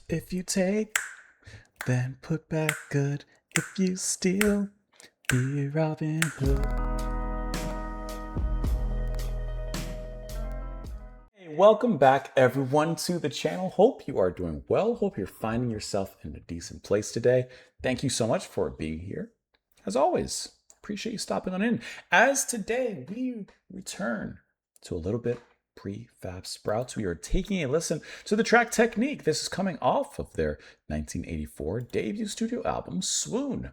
If you take, then put back good. If you steal, be Robin Hood. Hey, welcome back everyone to the channel. Hope you are doing well. Hope you're finding yourself in a decent place today. Thank you so much for being here. As always, appreciate you stopping on in. As today we return to a little bit Prefab Sprouts. We are taking a listen to the track Technique. This is coming off of their 1984 debut studio album, Swoon.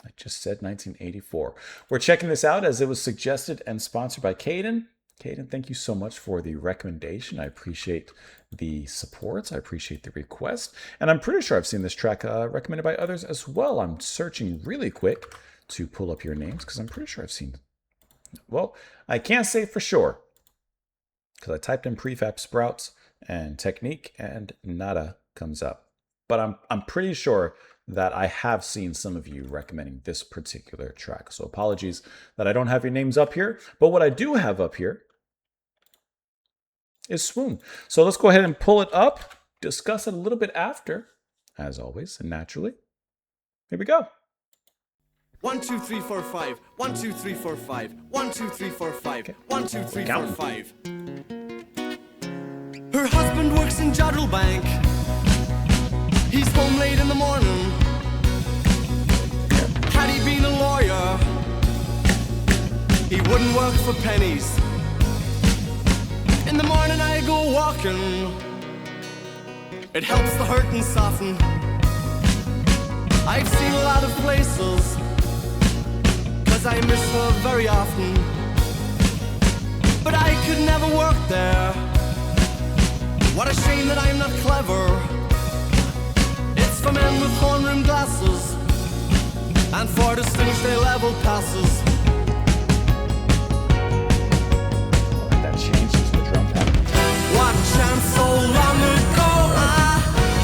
I just said 1984. We're checking this out as it was suggested and sponsored by Caden. Caden, thank you so much for the recommendation. I appreciate the support. I appreciate the request. And I'm pretty sure I've seen this track recommended by others as well. I'm searching really quick to pull up your names because I'm pretty sure I've seen. Well, I can't say for sure because I typed in Prefab Sprouts and Technique and nada comes up. But I'm pretty sure that I have seen some of you recommending this particular track. So apologies that I don't have your names up here. But what I do have up here is Swoon. So let's go ahead and pull it up, discuss it a little bit after, as always, and naturally. Here we go. 1, 2, 3, 4, 5. 1, 2, 3, 4, 5. 1, 2, 3, 4, 5. 1, 2, 3, 4, 5. Her husband works in Jodrell Bank. He's home late in the morning. Had he been a lawyer, he wouldn't work for pennies. In the morning I go walking. It helps the hurt and soften. I've seen a lot of places, cause I miss her very often. But I could never work there. What a shame that I'm not clever. It's for men with horn-rimmed glasses and for distinguished A-level passes. That changes the drum pattern. What chance so long ago I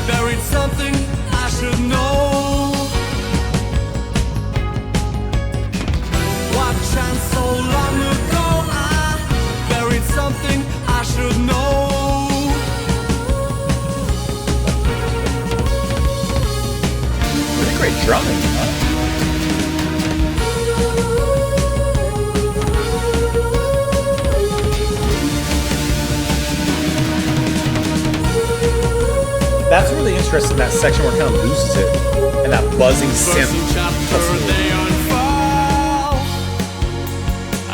buried something I should know. What chance so long ago I buried something I should know. Great drumming, huh? That's really interesting, that section where it kind of loses it. And that buzzing synth. They unfurl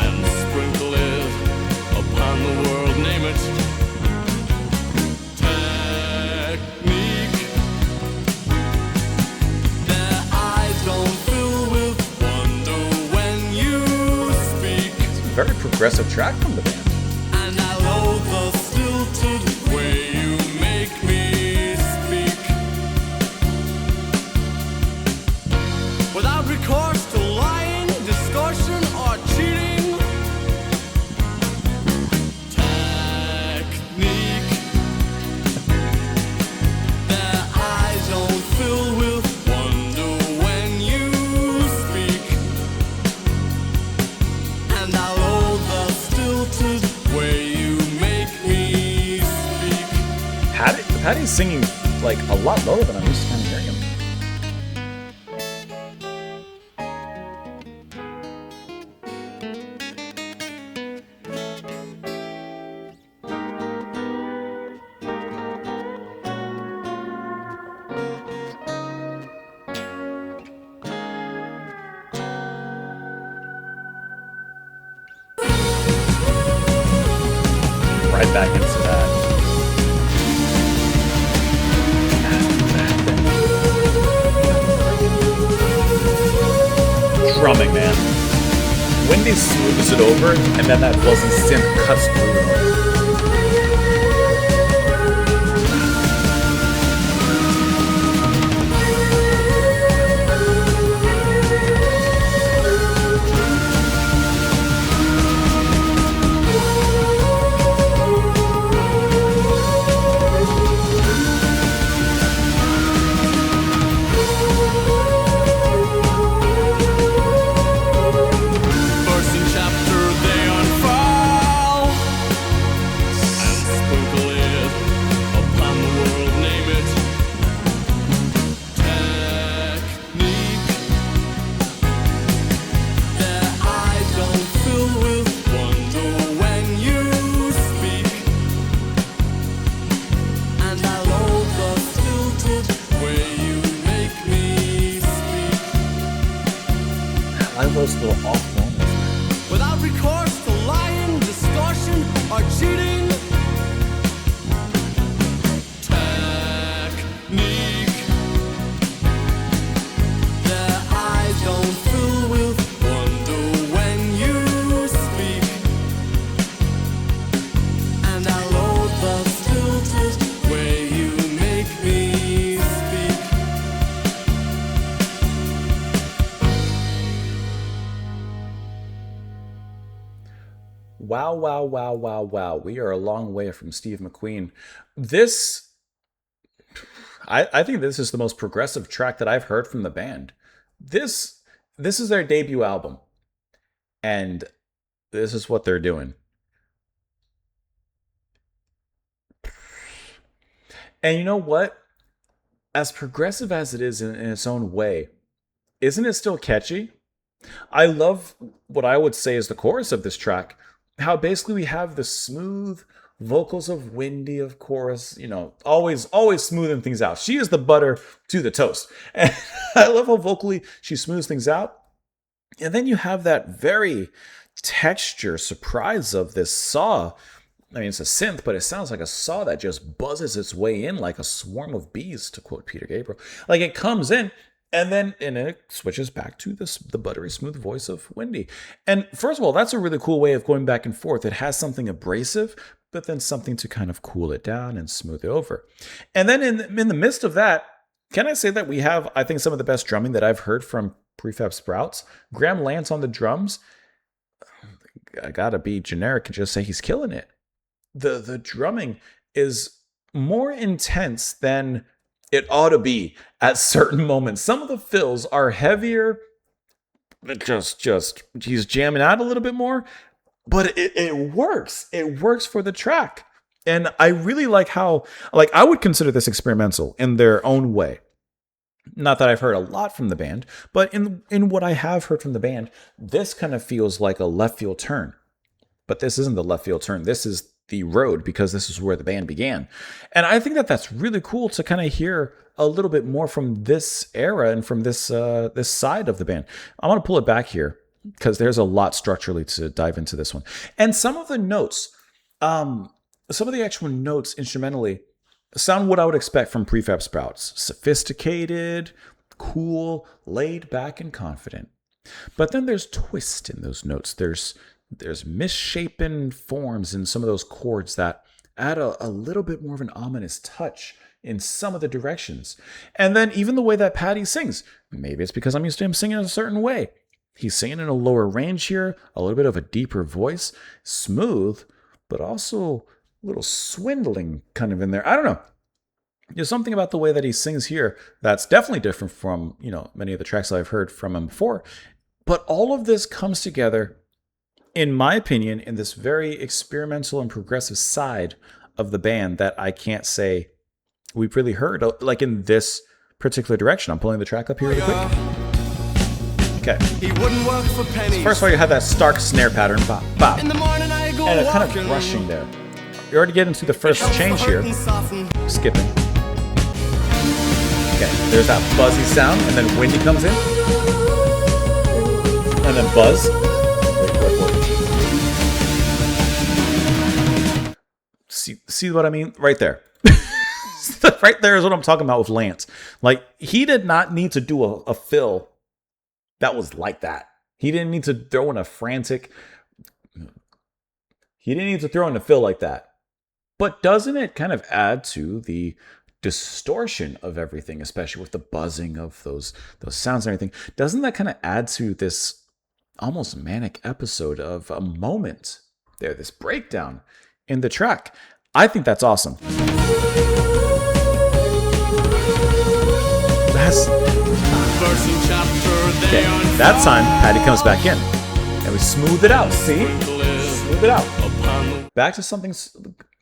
and sprinkle it upon the world, name it. Technique. Their eyes don't fill with wonder when you speak. It's a very progressive track from the band. And I know the stilted way you make me speak. Without recourse to lying, distortion, or cheating. Technique. Their eyes don't fill with wonder when you speak. And I know the stilted way you make me speak. Patty's singing like a lot lower than I'm used to kind of hearing him. Right back into that. Drumming, man. When they smooths it over and then that buzzing synth cuts through. those little off moments. Without recourse to lying, distortion, or cheating. Technique. Their eyes don't fill with wonder when you speak. And I loathe the stilted way you make me speak. Wow, wow, wow, wow, wow. We are a long way from Steve McQueen. This, I think this is the most progressive track that I've heard from the band. This is their debut album. And this is what they're doing. And you know what? As progressive as it is in its own way, isn't it still catchy? I love what I would say is the chorus of this track. How basically we have the smooth vocals of Wendy, of course, always smoothing things out. She is the butter to the toast. And I love how vocally she smooths things out. And then you have that very texture surprise of this saw. I mean, it's a synth, but it sounds like a saw that just buzzes its way in like a swarm of bees, to quote Peter Gabriel. Like it comes in, and then it switches back to the buttery smooth voice of Wendy. And first of all, that's a really cool way of going back and forth. It has something abrasive, but then something to kind of cool it down and smooth it over. And then in the midst of that, can I say that we have, I think, some of the best drumming that I've heard from Prefab Sprouts? Graham Lance on the drums. I gotta be generic and just say he's killing it. The drumming is more intense than it ought to be at certain moments. Some of the fills are heavier. Just he's jamming out a little bit more, but it works. It works for the track. And I really like how, I would consider this experimental in their own way. Not that I've heard a lot from the band, but in what I have heard from the band, this kind of feels like a left field turn. But this isn't the left field turn. This is the road, because this is where the band began. And I think that that's really cool to kind of hear a little bit more from this era and from this this side of the band. I want to pull it back here because there's a lot structurally to dive into this one. And some of the notes, some of the actual notes instrumentally sound what I would expect from Prefab Sprouts. Sophisticated, cool, laid back, and confident. But then there's twist in those notes. There's misshapen forms in some of those chords that add a little bit more of an ominous touch in some of the directions. And then even the way that Patty sings. Maybe it's because I'm used to him singing a certain way. He's singing in a lower range here, a little bit of a deeper voice, smooth, but also a little swindling kind of in there. I don't know. There's something about the way that he sings here that's definitely different from, many of the tracks that I've heard from him before. But all of this comes together, in my opinion, in this very experimental and progressive side of the band that I can't say we've really heard, like in this particular direction. I'm pulling the track up here really quick. Okay. He wouldn't work for pennies. First of all, you have that stark snare pattern, bop, bop, In the morning I go and a kind walking. of rushing there. You already get into the first change here. Skipping. Okay, there's that buzzy sound, and then Wendy comes in. And then buzz. See what I mean? Right there. Right there is what I'm talking about with Lance. Like, he did not need to do a fill that was like that. He didn't need to throw in a frantic... He didn't need to throw in a fill like that. But doesn't it kind of add to the distortion of everything, especially with the buzzing of those sounds and everything? Doesn't that kind of add to this almost manic episode of a moment there, this breakdown in the track? I think that's awesome. Okay, that time Patty comes back in and we smooth it out. See? Smooth it out. Back to something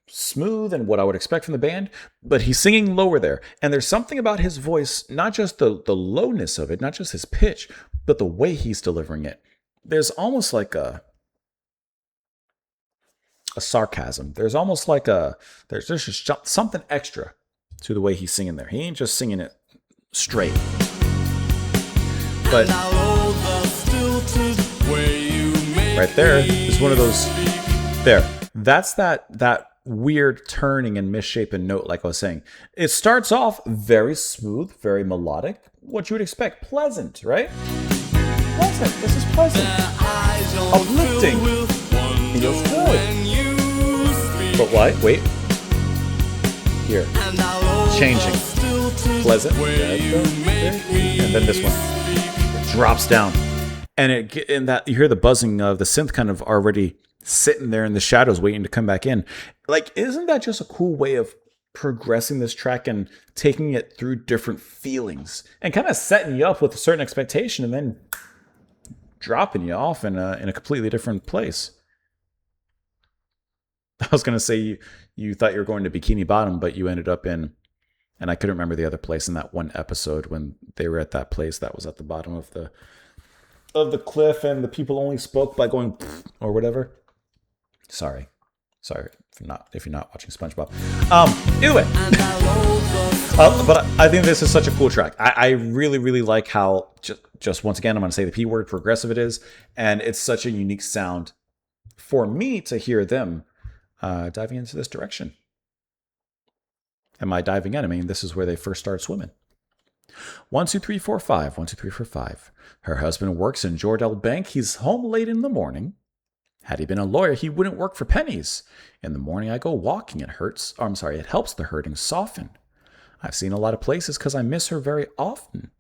smooth and what I would expect from the band, but he's singing lower there. And there's something about his voice, not just the lowness of it, not just his pitch, but the way he's delivering it. There's almost like a sarcasm. There's almost like there's just something extra to the way he's singing there. He ain't just singing it straight. But Right there is one of those. There. That's that weird turning and misshapen note, like I was saying. It starts off very smooth, very melodic. What you would expect. Pleasant, right? Pleasant. This is pleasant. Uplifting. Feels good. But what? Wait. Here. Changing. Pleasant. And then this one. It drops down. And that you hear the buzzing of the synth kind of already sitting there in the shadows waiting to come back in. Like, isn't that just a cool way of progressing this track and taking it through different feelings and kind of setting you up with a certain expectation and then dropping you off in a completely different place? I was going to say you thought you were going to Bikini Bottom, but you ended up in, and I couldn't remember the other place in that one episode when they were at that place that was at the bottom of the cliff and the people only spoke by going or whatever. Sorry if you're not watching SpongeBob. Anyway, but I think this is such a cool track. I really, really like how just once again I'm going to say the P word, progressive it is, and it's such a unique sound for me to hear them diving into this direction. Am I diving in? I mean, this is where they first started swimming. 1, 2, 3, 4, 5. 1, 2, 3, 4, 5. Her husband works in Jodrell Bank. He's home late in the morning. Had he been a lawyer, he wouldn't work for pennies. In the morning, I go walking. It helps the hurting soften. I've seen a lot of places because I miss her very often.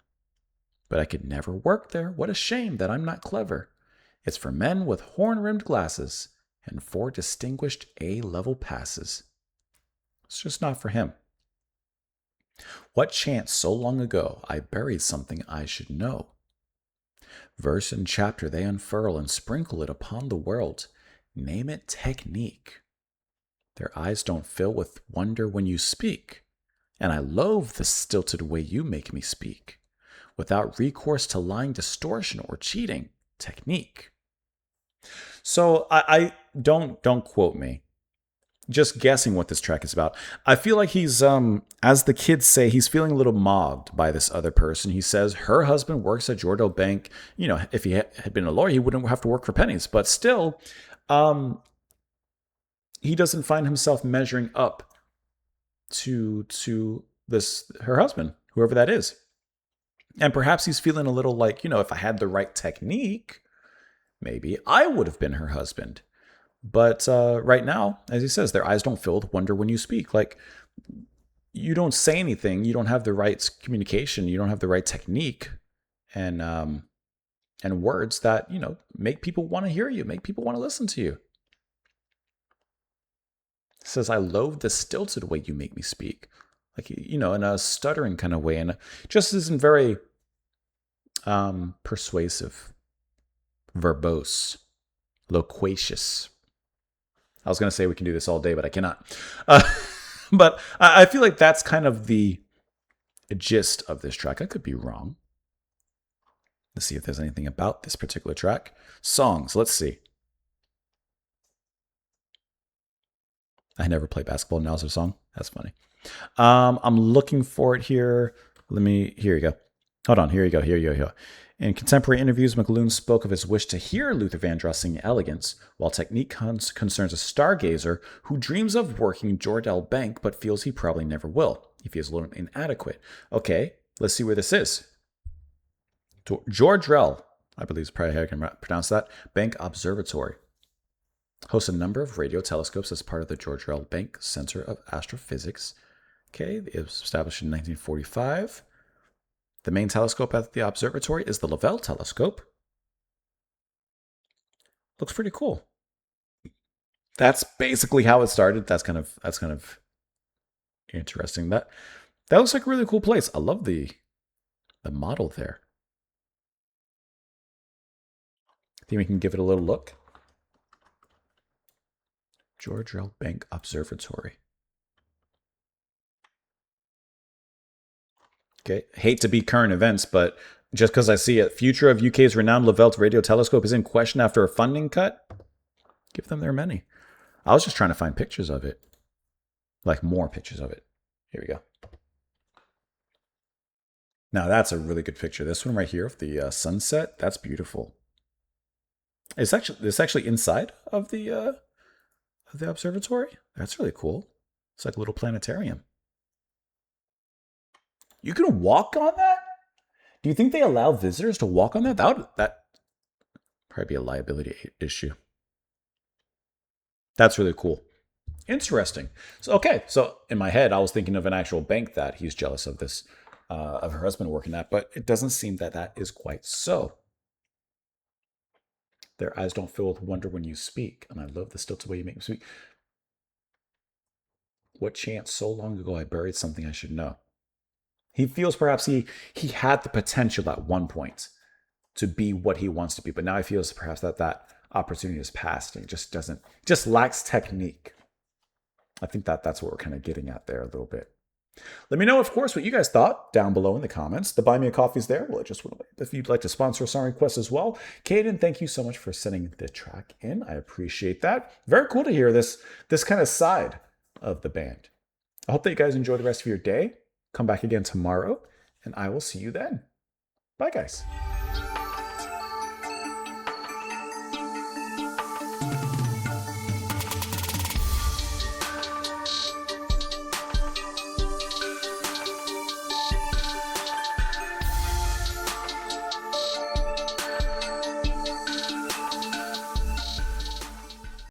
But I could never work there. What a shame that I'm not clever. It's for men with horn-rimmed glasses and 4 distinguished A-level passes. It's just not for him. What chance so long ago I buried something I should know? Verse and chapter they unfurl and sprinkle it upon the world. Name it technique. Their eyes don't fill with wonder when you speak, and I loathe the stilted way you make me speak. Without recourse to lying, distortion, or cheating, technique. So I don't quote me. Just guessing what this track is about. I feel like he's, as the kids say, he's feeling a little mobbed by this other person. He says her husband works at Jodrell Bank. You know, if he had been a lawyer, he wouldn't have to work for pennies. But still, he doesn't find himself measuring up to her husband, whoever that is. And perhaps he's feeling a little like, if I had the right technique, maybe I would have been her husband. But right now, as he says, their eyes don't fill with wonder when you speak. Like, you don't say anything. You don't have the right communication. You don't have the right technique and words that, make people want to hear you, make people want to listen to you. He says, I loathe the stilted way you make me speak. Like, in a stuttering kind of way. And it just isn't very persuasive, verbose, loquacious. I was going to say we can do this all day, but I cannot. But I feel like that's kind of the gist of this track. I could be wrong. Let's see if there's anything about this particular track. Songs, let's see. I never play basketball. Now it's a song. That's funny. I'm looking for it here. Here you go. Hold on. Here you go. In contemporary interviews, McAloon spoke of his wish to hear Luther Vandross sing Elegance, while technique concerns a stargazer who dreams of working Jodrell Bank but feels he probably never will. He feels a little inadequate. Okay, let's see where this is. Jodrell, I believe is probably how I can pronounce that, Bank Observatory. Hosts a number of radio telescopes as part of the Jodrell Bank Center of Astrophysics. Okay, it was established in 1945. The main telescope at the observatory is the Lovell telescope. Looks pretty cool. That's basically how it started. That's kind of interesting. That looks like a really cool place. I love the model there. I think we can give it a little look. Jodrell Bank Observatory. Okay, hate to be current events, but just because I see it, future of UK's renowned Lovell radio telescope is in question after a funding cut. Give them their money. I was just trying to find pictures of it, like more pictures of it. Here we go. Now that's a really good picture. This one right here of the sunset, that's beautiful. It's actually inside of the observatory. That's really cool. It's like a little planetarium. You can walk on that? Do you think they allow visitors to walk on that? That probably be a liability issue. That's really cool. Interesting. So okay, so in my head, I was thinking of an actual bank that he's jealous of this, of her husband working at, but it doesn't seem that that is quite so. Their eyes don't fill with wonder when you speak, and I love the stilted way you make me speak. What chance so long ago I buried something I should know? He feels perhaps he had the potential at one point to be what he wants to be, but now he feels perhaps that that opportunity has passed and he just lacks technique. I think that that's what we're kind of getting at there a little bit. Let me know, of course, what you guys thought down below in the comments. The Buy Me a Coffee is there. Well, just if you'd like to sponsor a song request as well. Caden, thank you so much for sending the track in. I appreciate that. Very cool to hear this kind of side of the band. I hope that you guys enjoy the rest of your day. Come back again tomorrow, and I will see you then. Bye, guys.